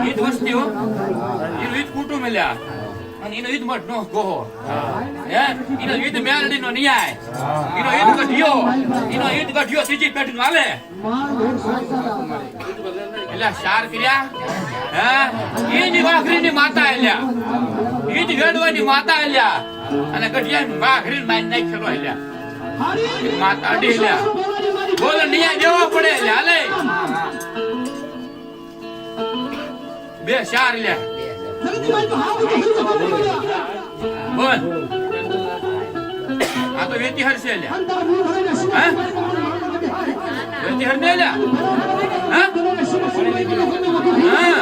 ઈદ વસ્તીઓ ઈનો ઈદ કુટુંબ મળ્યા અને ઈનો ઈદ મત નો ગોહો હે ઈનો ઈદ મેલડી નો ન્યાય ઈનો ઈદ ગઢિયો ત્રીજી પેઢી નો હાલે એટલે શાર કર્યા હે ઈની વાઘરીની માતા આલ્યા ઈદ વેડવાની માતા આલ્યા અને ગઢિયા વાઘરીને મારી નાખ્યો આલ્યા માતા અડી લ્યા બોલ ન્યાય દેવો પડે હાલે બે શાર લ્યા બોલ આ તો વેતી હરશે લ્યા હે વેતી હર ને લ્યા હે